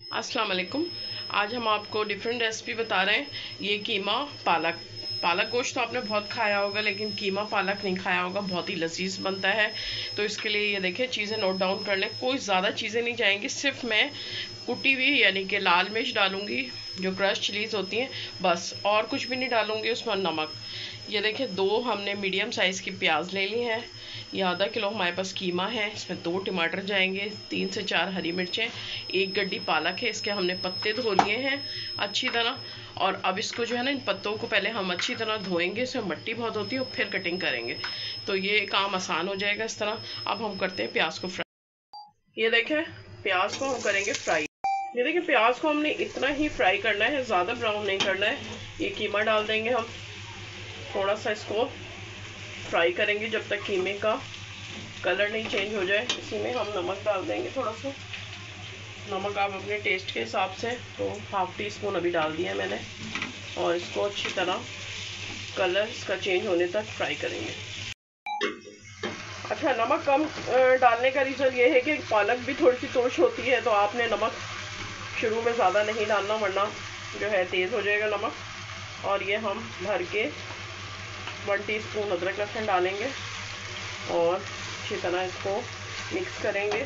अस्सलाम वालेकुम। आज हम आपको डिफरेंट रेसिपी बता रहे हैं। ये कीमा पालक गोश्त तो आपने बहुत खाया होगा, लेकिन कीमा पालक नहीं खाया होगा। बहुत ही लजीज बनता है। तो इसके लिए ये देखिए चीज़ें नोट डाउन कर लें। कोई ज़्यादा चीज़ें नहीं जाएंगी, सिर्फ मैं कुटी हुई यानी कि लाल मिर्च डालूंगी, जो क्रश चिलीज होती हैं, बस। और कुछ भी नहीं डालूंगी। उसमें नमक। ये देखिए 2 हमने मीडियम साइज़ की प्याज ले ली हैं। ये आधा किलो हमारे पास कीमा है। इसमें 2 टमाटर जाएंगे, 3 से 4 हरी मिर्चें, 1 गड्डी पालक है। इसके हमने पत्ते धो लिए हैं अच्छी तरह। और अब इसको जो है ना, इन पत्तों को पहले हम अच्छी तरह धोएंगे, इसमें मिट्टी बहुत होती है, और फिर कटिंग करेंगे, तो ये काम आसान हो जाएगा इस तरह। अब हम करते हैं प्याज को फ्राई। ये देखें प्याज को हम करेंगे फ्राई। ये देखिए प्याज को हमने इतना ही फ्राई करना है, ज़्यादा ब्राउन नहीं करना है। ये कीमा डाल देंगे हम, थोड़ा सा इसको फ्राई करेंगे जब तक कीमे का कलर नहीं चेंज हो जाए। इसी में हम नमक डाल देंगे, थोड़ा सा नमक आप अपने टेस्ट के हिसाब से, तो हाफ टी स्पून अभी डाल दिया है मैंने। और इसको अच्छी तरह कलर इसका चेंज होने तक फ्राई करेंगे। अच्छा, नमक कम डालने का रीज़न ये है कि पालक भी थोड़ी सी तुर्श होती है, तो आपने नमक शुरू में ज़्यादा नहीं डालना, वरना जो है तेज़ हो जाएगा नमक। और ये हम भर के 1 टीस्पून अदरक लहसुन डालेंगे और अच्छी तरह इसको मिक्स करेंगे।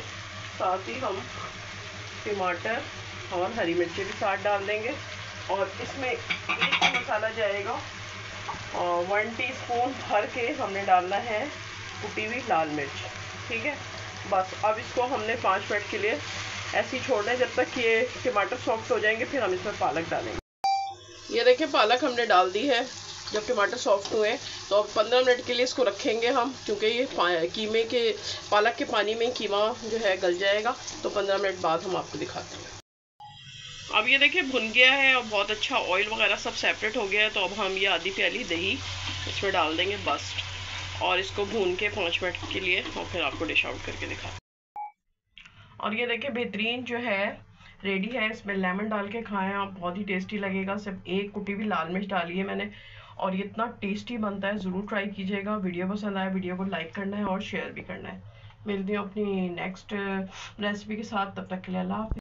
साथ ही हम टमाटर और हरी मिर्ची भी साथ डाल देंगे। और इसमें एक मसाला जाएगा, और 1 टीस्पून भर के हमने डालना है कुटी हुई लाल मिर्च। ठीक है, बस। अब इसको हमने 5 मिनट के लिए ऐसे ही छोड़ना है, जब तक ये टमाटर सॉफ्ट हो जाएंगे, फिर हम इसमें पालक डालेंगे। ये देखिए पालक हमने डाल दी है जब टमाटर सॉफ्ट हुए। तो अब 15 मिनट के लिए इसको रखेंगे हम, क्योंकि ये कीमे के पालक के पानी में कीमा जो है गल जाएगा। तो 15 मिनट बाद हम आपको दिखाते हैं। अब ये देखिए भुन गया है और बहुत अच्छा ऑयल वगैरह सब सेपरेट हो गया है। तो अब हम ये आधी प्याली दही इसमें डाल देंगे, बस। और इसको भून के 5 मिनट के लिए, और फिर आपको डिश आउट करके दिखाते हैं। और ये देखिए बेहतरीन जो है रेडी है। इसमें लेमन डाल के खाएं आप, बहुत ही टेस्टी लगेगा। सिर्फ 1 कुटी हुई लाल मिर्च डाली है मैंने, और ये इतना टेस्टी बनता है। ज़रूर ट्राई कीजिएगा। वीडियो पसंद आए, वीडियो को लाइक करना है और शेयर भी करना है। मिलती हूँ अपनी नेक्स्ट रेसिपी के साथ, तब तक के लिए अल्लाह हाफ़िज़।